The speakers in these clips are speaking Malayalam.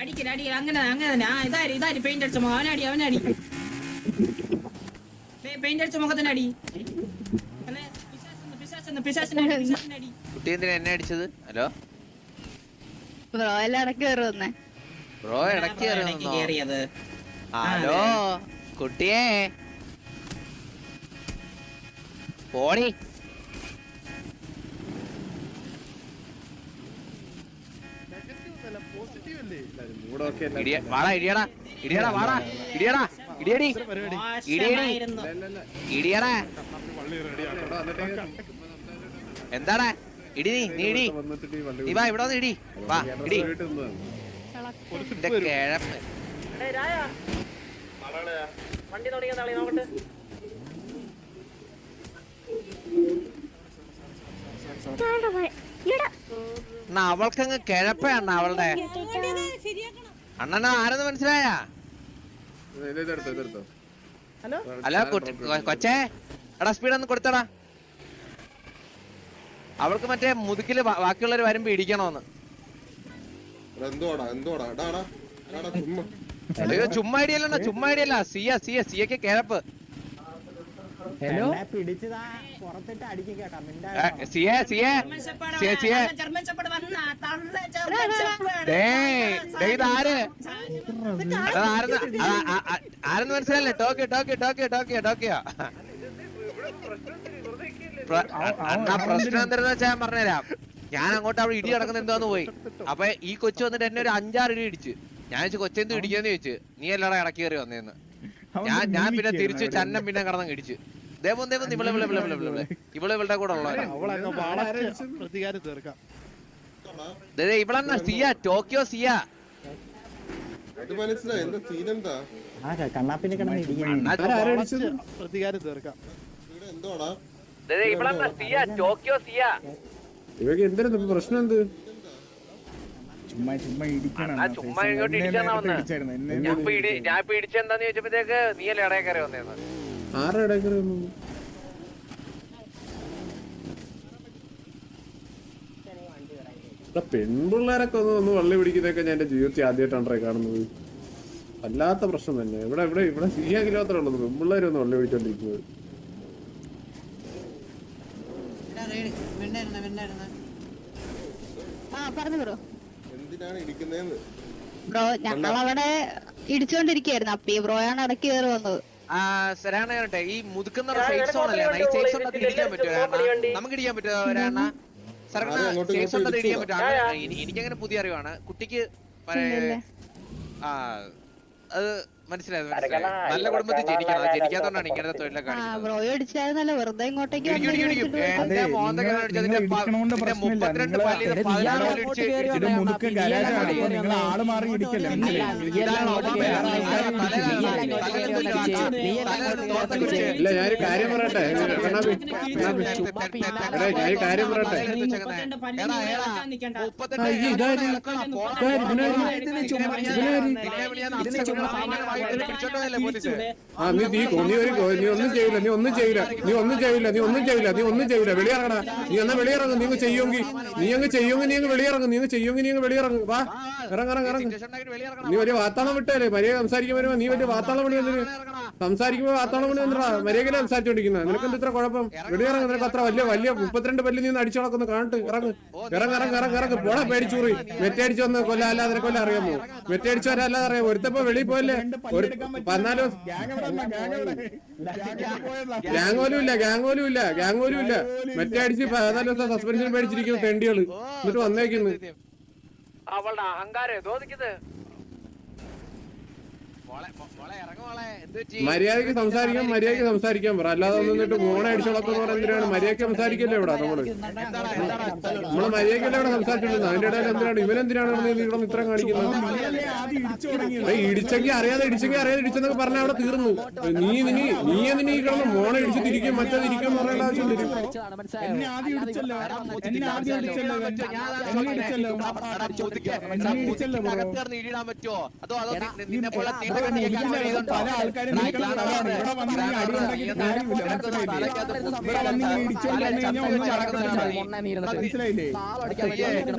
അടിക്കല അങ്ങനെ ഇതാര് പെയിന്റ് അടിച്ച മുഖം അവനടി പെയിന്റ് അടിച്ച മുഖത്തിന് അടി കുട്ടി എന്തിനാ എന്നെ അടിച്ചത്? ഹലോ ബ്രോ എല്ലാം ഇടയ്ക്ക് കയറി വന്നേ. ബ്രോ ഇടയ്ക്ക് കയറിയത്. ഹലോ കുട്ടിയെ പോടി. വാടാ ഇടിയടാ ഇടിയടാ വാടാ ഇടിയടാ ഇടിയടി ഇടിയടാ. എന്താടാ ഇടി നീ ഇടി നീ വാ ഇവിടെ വന്ന് ഇടി വാ ഇടി കിഴപ്പ്. അവൾക്കങ്ങ് കിഴപ്പയാണ് അവളുടെ. അണ്ണനാ ആരെന്ന് മനസ്സിലായ? ഹലോ കൊച്ചേ എടാ സ്പീഡ് ഒന്ന് കൊടുത്തടാ. അവൾക്ക് മറ്റേ മുതുക്കില് ബാക്കിയുള്ളവര് വരുമ്പോ ഇടിക്കണോന്ന്. അയ്യോ ചുമ്മാ ഇടിയല്ല സിയക്ക് കിഴപ്പ്. ആരെന്ന് മനസ്സിലല്ലേ? ടോക്കിയോ പ്രശ്നം എന്താണെന്ന് വെച്ചാൽ ഞാൻ പറഞ്ഞുതരാം. ഞാൻ അങ്ങോട്ട് അവിടെ ഇടി നടക്കുന്ന എന്താന്ന് പോയി. അപ്പൊ ഈ കൊച്ചു വന്നിട്ട് എന്നെ ഒരു 5-6 ഇടി ഇടിച്ച്. ഞാൻ ചോദിച്ചു കൊച്ചെന്ത് ഇടിക്കാന്ന് ചോദിച്ചു. നീ എല്ലാടാ ഇടക്കി കയറി വന്നേന്ന്. ഞാൻ പിന്നെ തിരിച്ചു ചന്നം പിന്നെ കടന്നു ഇടിച്ചു. ദേവം ഇവളുടെ കൂടെ ഉള്ളവരാ. ഇവളെന്നാ സിയ ടോക്കിയോ സിയ. ഇവളെന്നാ സിയ ടോക്കിയോ സിയ. എന്തിനാ പ്രശ്നം? എന്ത് ചുമ്മാ ഇങ്ങോട്ട് ഇടിച്ചാ വന്ന്. ഞാൻ ഇപ്പൊ ഇടിച്ചെന്താന്ന് ചോദിച്ചപ്പോഴത്തേക്ക് നീയല്ലേ ഇടയെ കയറി വന്നേന്ന്. ആരുടെ പെൺപിള്ളേരൊക്കെ ഒന്ന് വള്ളി പിടിക്കുന്നതൊക്കെ ഞാൻ എന്റെ ജീവിതത്തിൽ ആദ്യമായിട്ടാണ് കാണുന്നത്. വല്ലാത്ത പ്രശ്നം തന്നെ. ഇവിടെ സിയ കിലോത്ര ഉള്ളത് പെൺപിള്ളേരൊന്ന് വള്ളി പിടിച്ചോണ്ടിരിക്കുന്നത്. ബ്രോ ഞങ്ങളവിടെ ഇടിച്ചോണ്ടിരിക്കായിരുന്നു. അപ്പി ബ്രോയാണ് ഇടയ്ക്ക് കയറി വന്നത്. ഈ മുതുക്കുന്ന സേഫ് സോൺ അല്ലേ? ഈ സേഫ് സോൺ ഇടിക്കാൻ പറ്റുമോ? നമുക്ക് ഇടിക്കാൻ പറ്റുമോ? സേഫ് സോൺ ഇടിക്കാൻ പറ്റുമോ? എനിക്കങ്ങനെ പുതിയ അറിവാണ്. കുട്ടിക്ക് അത് മനസ്സിലായത്. നല്ല കുടുംബത്തിൽ ജനിക്കണം. ജനിക്കാത്തോണ്ടാണ് ഇങ്ങനത്തെ തൊഴിലൊക്കെ കാണിക്കുന്നത്. വെറുതെ ഇങ്ങോട്ടേക്ക് ഞാനൊരു കാര്യം പറയട്ടെ. നീ ഒന്നും ചെയ്യില്ല. വെളിയിറങ്ങടാ. നീ എന്നാ വെളിയിറങ്ങും. നീ അങ്ങ് വെളിയിറങ്ങും. വാ ഇറങ്ങ. നീ വലിയ വാത്താളം വിട്ടല്ലേ? മര്യാദ സംസാരിക്കാൻ വരുമ്പോ നീ വലിയ വാത്താളം വിളി വന്നിട്ട് സംസാരിക്കുമ്പോ വാത്താളം വിളി വന്നിട്ടാ മര്യാദ സംസാരിച്ചോണ്ടിരിക്കുന്നത്. നിനക്ക് എന്ത് ഇത്ര കുഴപ്പം? വെളിയിറങ്ങും. നിനക്ക് അത്ര വലിയ 32 പല്ല് നീ അടിച്ചു നടക്കുന്നു കാണട്ട്. ഇറങ്ങ് പോടാ പേടിച്ചൂറി. മെറ്റടിച്ചു വന്ന് കൊല്ല അല്ലാതെ നിനക്ക് കൊല്ലം അറിയാമോ? മെറ്റടിച്ചു വരാല്ലാതെ അറിയാമോ? ഒരുത്തപ്പോ വെളിയിൽ പോയല്ലേ 14 ഗ്യാങ് പോലും ഇല്ല. മറ്റേ അടിച്ച് 14 ദിവസം സസ്പെൻഷൻ പേടിച്ചിരിക്കുന്നു തെണ്ടികള്. എന്നിട്ട് വന്നേക്കുന്നു. അവളുടെ അഹങ്കാരം മര്യാദക്ക് സംസാരിക്കാൻ പറ. അല്ലാതെ വന്നിട്ട് മോണ അടിച്ചോളക്കെന്ന് പറയാൻ എന്തിനാണ്? മര്യാദക്ക് സംസാരിക്കല്ലേ ഇവിടെ നമ്മള് മര്യാദക്കല്ലേ ഇവിടെ സംസാരിച്ചോണ്ടിരുന്നത്. അതിന്റെ ഇടയിൽ എന്തിനാണ് ഇവനെന്തിനാണ് ഇവിടെ ഇത്രയും കാണിക്കുന്നത്? ഇടിച്ചെങ്കിൽ അറിയാതെ ഇടിച്ചെന്നൊക്കെ പറഞ്ഞാൽ അവിടെ തീർന്നു. നീ എന്തിനീ കിടന്ന് മോണ ഇടിച്ചിട്ടിരിക്കും മറ്റേതിരിക്കും പറയേണ്ട ആവശ്യം വരും. പല ആൾക്കാരും നിൽക്കുന്ന സ്ഥലമാണ്. ഇവിടെ വന്ന് നീ അടി ഉണ്ടാക്കിയിട്ട് കാര്യമില്ല. മനസ്സിലായില്ലേ? ഇവിടെ വന്ന് ഇങ്ങനെ ഇടിച്ചോണ്ട് വന്നു കഴിഞ്ഞാൽ ഒന്നും നടക്കുന്നില്ല. മനസ്സിലായില്ലേ?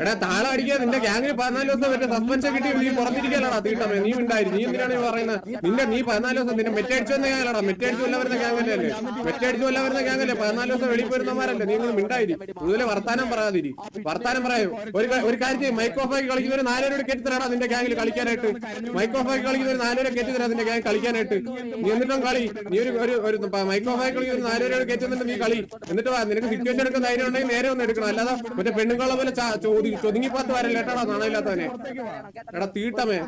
എടാ താളം അടിക്കാൻ നിന്റെ ഗ്യാങ്ങിൽ 14 ദിവസം മറ്റേ സസ്പെൻഷൻ കിട്ടി നീ പുറത്തിരിക്കാനാടാ തീട്ടമേ. നീ ഉണ്ടായിരുന്നു. നീ എന്തിനാണ് ഈ പറയുന്നത്? നീ 14 ദിവസം നിന്റെ മെറ്റടിച്ചു വന്ന ഗ്യാങ്ങാടാ. മെറ്റടിച്ചു കൊല്ലാൻ വരുന്ന ഗ്യാങ്ങല്ലേ? മെറ്റടിച്ചു കൊല്ലാൻ വരുന്ന ഗ്യാങ്ങല്ലേ? 14 ദിവസം വെളിയിൽ പോരുന്നമാരല്ലേ? നീ ഒന്നും മിണ്ടായിരി. കൂടുതൽ വർത്താനം പറയാതിരി. വർത്താനം പറയും. ഒരു കാര്യം മൈക്ക് ഓഫ് ആക്കി കളിക്കുന്നവർ 4 പേരോട് കെട്ടിത്തരാടാ നിന്റെ ഗ്യാങ്ങിൽ കളിക്കാനായിട്ട്. മൈക്ക് ഓഫ് ആക്കി കളിക്കുന്നവർ 4 പേരെ കെട്ടിത്തരാ നിന്റെ ഗ്യാങ് കളിക്കാനായിട്ട്. നീ എന്നിട്ടും കളി. നീ ഒരു മൈക്ക് ഓഫ് ആക്കി കളിക്കുന്നവർ 4 പേരോട് കെട്ടുന്നിട്ട് നീ കളി. എന്നിട്ട് നിനക്ക് സിറ്റുവേഷൻ എടുക്കുന്ന ധൈര്യം ഉണ്ടെങ്കിൽ നേരെ ഒന്ന് എടുക്കണം. അല്ലാതെ മറ്റേ പെണ്ണുങ്ങളെ പോലെ ചൊതുങ്ങിപ്പാത്ത് വരല്ല കേട്ടാടാ നാണയില്ലാത്തവനെ. എടാ തീട്ടമേ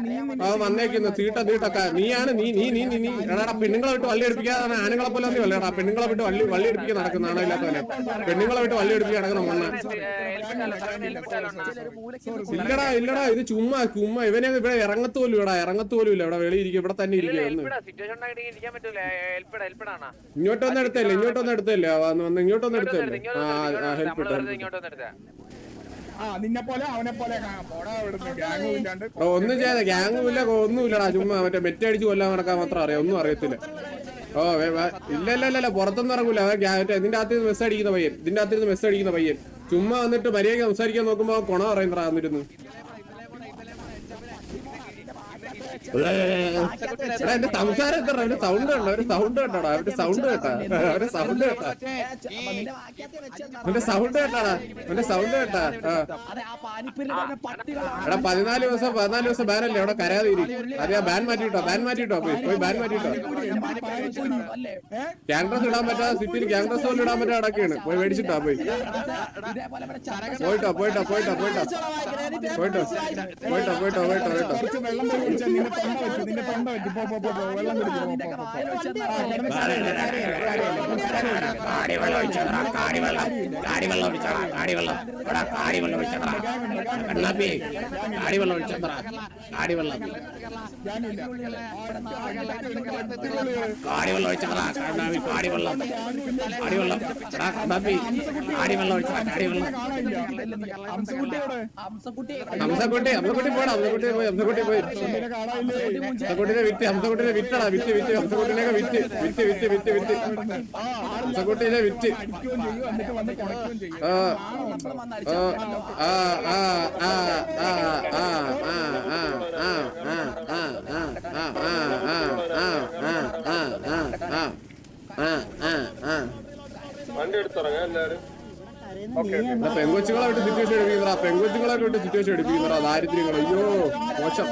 വന്നേക്കുന്നു തീട്ടക്ക നീയാണ് നീ എടാ പെണ്ണുങ്ങളെ വിട്ട് വള്ളി എടുപ്പിക്കാതെ ആണുങ്ങളെ പോലെ ഒന്നും അല്ലേടാ. പെണ്ണുങ്ങളെ വിട്ട് വള്ളി എടുപ്പിക്കാൻ നടക്കുന്ന നാണയില്ലാത്തവനെ. പെണ്ണുങ്ങളെ വിട്ട് വള്ളി എടുപ്പിക്കാൻ നടക്കണം മണ്ണ. ഇല്ലടാ ഇത് ചുമ്മാ ഇവനെ ഇവിടെ ഇറങ്ങത്തോലും ഇല്ല. ഇവിടെ വെളിയിരിക്കും. ഇവിടെ തന്നെ ഇരിക്കും. ഇങ്ങോട്ടൊന്നും എടുത്തല്ലേ ഇങ്ങോട്ടൊന്നും എടുത്തല്ലേ നിന്നെ പോലെ അവനെ പോലെ ഒന്നും ചെയ്യാതെ ഗ്യാങ്ങും ഇല്ല ഒന്നുമില്ലടാ. ചുമ്മാ മറ്റേ മെറ്റടിച്ച് കൊല്ലാൻ നടക്കാൻ മാത്രം അറിയാം. ഒന്നും അറിയത്തില്ല. ഇല്ല പുറത്തൊന്നും ഇറങ്ങൂല. ഇതിന്റെ അകത്ത് മെസ്സ് അടിക്കുന്ന പയ്യൻ ചുമ്മാ വന്നിട്ട് മര്യാദ സംസാരിക്കാൻ നോക്കുമ്പോ കൊണ പറയുന്നതാ വന്നിരുന്നു. എന്റെ സംസാരം എത്ര അവന്റെ സൗണ്ട് കണ്ടോ? അവന്റെ സൗണ്ട് കേട്ടാടാ. അവന്റെ സൗണ്ട് കേട്ടാടാ. 14 ദിവസം ബാനല്ലേ അവിടെ കരാതിരി. അതെ ബാൻ മാറ്റിട്ടോ പോയി ബാൻ മാറ്റിട്ടോ. ക്യാൻഡ്രസ് ഇടാൻ പറ്റാതെ സിറ്റിയിൽ ക്യാൻഡ്രസ് പോലും ഇടാൻ പറ്റാതെ അടക്കാണ്. പോയി മേടിച്ചിട്ടാ പോയിട്ടോ. നിന്റെ തൊണ്ട വെച്ച് വെള്ളം ഹംസക്കുട്ടിനെ വിറ്റടാ. ഹംസക്കുട്ടിനെയൊക്കെ ഹംസക്കുട്ടിനെ വിറ്റ് പെങ്കൊച്ചുകളെ വിട്ട് സിറ്റുവേഷൻ എടുപ്പിക്കുന്നതാ. ദാരിദ്ര്യങ്ങൾ അയ്യോ മോശം.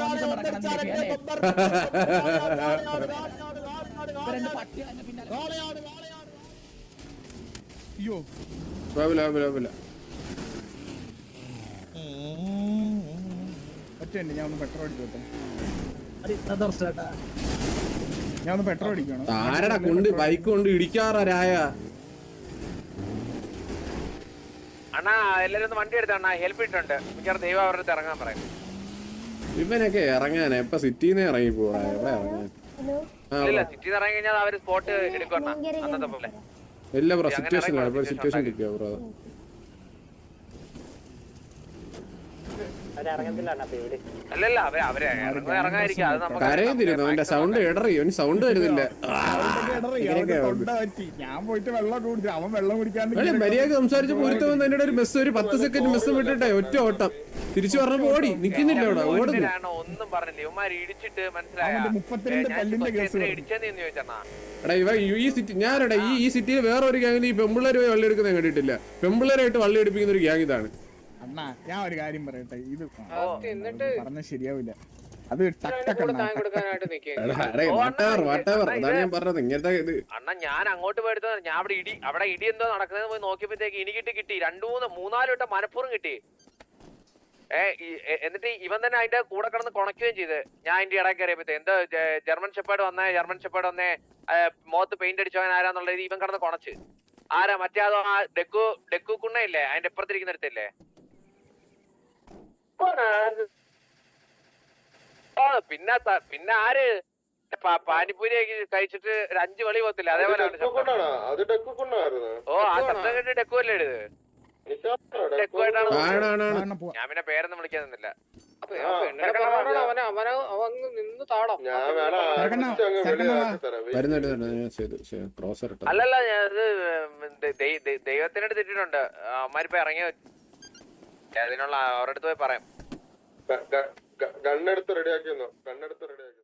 ഞാൻ ഒന്ന് പെട്രോൾ അടിക്കണം. ആരടാ കൊണ്ട് ബൈക്ക് കൊണ്ട് ഇടിക്കാറായ? അണ്ണാ എല്ലാരും വണ്ടി എടുത്തണ്ണാ ഹെൽപ്പ് ഇട്ടുണ്ട്. മിക്കവാറും ദൈവം അവരുടെ ഇറങ്ങാൻ പറയും. ഇവനൊക്കെ ഇറങ്ങാൻ എപ്പ സിറ്റിന്ന് ഇറങ്ങി പോവാ? എവിടെ ഇറങ്ങാൻ? സിറ്റിന്ന് ഇറങ്ങി കഴിഞ്ഞാൽ അവര് സ്പോട്ട് എടുക്കണം അന്നത്തെ പോലെ. ഇല്ല ബ്രോ സിറ്റുവേഷനിലാണ്. സിറ്റുവേഷൻ കിട്ടിയോ ബ്രോ? അല്ലല്ല അവര് ഇറങ്ങാതിരിക്കും. അത് നമുക്ക് കരയുന്നിരുന്നു. അവന്റെ സൗണ്ട് ഇടറി. അവന് സൗണ്ട് വരുന്നില്ല. ഞാൻ പോയിട്ട് വെള്ളം കുടിച്ചു. അവൻ വെള്ളം കുടിക്കാൻ മര്യാദ സംസാരിച്ച് പൂരത്ത് വന്ന് എന്നോട് ഒരു മെസ്സ് ഒരു 10 സെക്കൻഡ് മെസ്സ് വിട്ടിട്ടെ ഒറ്റ ഓട്ടം തിരിച്ചു പറഞ്ഞപ്പോ ഓടി നിക്കുന്നില്ല. അവിടെ ഓടുന്നു. ഒന്നും പറഞ്ഞില്ല. ഇവന്മാര് ഇടിച്ചിട്ട് മനസ്സിലായോ? 32 കല്ലിന്റെ കേസ് ഇടിച്ചെന്ന് ചോദിച്ചാ എടാ ഈ സിറ്റി ഞാനെടാ ഈ സിറ്റിയിൽ വേറെ ഒരു ഗ്യാങ്ങിന് ഈ പെമ്പിള്ളേര് പോയി വള്ളി എടുക്കുന്നത് കണ്ടിട്ടില്ല. പെമ്പിള്ളേരായിട്ട് വള്ളി എടുപ്പിക്കുന്ന ഒരു ഗ്യാങ് ഇതാണ്. അണ്ണാ ഞാൻ ഒരു കാര്യം പറയട്ടെ. ഇത് പറഞ്ഞ ശരിയാവില്ല. അത് അണ്ണാ ഞാൻ അങ്ങോട്ട് പോയത് ഞാൻ അവിടെ ഇടി എന്തോ നടക്കുന്നത് പോയി നോക്കിയപ്പോഴത്തേക്ക് എനിക്ക് കിട്ടി 2-3-4 വട്ടം മനപ്പൂർവ്വം കിട്ടി. എന്നിട്ട് ഇവൻ തന്നെ അതിന്റെ കൂടെ കിടന്ന് കൊണക്കുകയും ചെയ്ത്. ഞാൻ അതിന്റെ ഇടയിൽ കയറിയപ്പോ എന്തോ ജർമ്മൻ ഷെപ്പേർഡ് വന്നേ മുഖത്ത് പെയിന്റ് അടിച്ചവൻ ആരാന്നുള്ളത് ഇവൻ കിടന്ന് കൊണച്ച്. ആരാ മറ്റേ അതോ ആ ഡെക്കു കുണ്ണയില്ലേ അതിന്റെ ഇപ്പുറത്തിരിക്കുന്നിടത്തില്ലേ? പിന്നെ ആര് പാനിപ്പൂരി കഴിച്ചിട്ട് 5 വളി പോകത്തില്ല. അതേപോലെ ഓ ആ ശബ്ദം കേട്ട് ഡെക്കു അല്ലേ എടുത്ത്. ഡെക്കു ആയിട്ടാണ്. ഞാൻ പിന്നെ പേരൊന്നും വിളിക്കാൻ നിന്നില്ല. ക്രോസർ അല്ലല്ല ദൈവത്തിനടുത്ത് ഇട്ടിട്ടുണ്ട്. അമ്മാരിപ്പോ ഇറങ്ങിയ അതിനുള്ള അവരുടെ അടുത്ത് പോയി പറയാം. കണ്ണെടുത്ത് റെഡിയാക്കിയെന്നോ? കണ്ണെടുത്ത് റെഡിയാക്കി.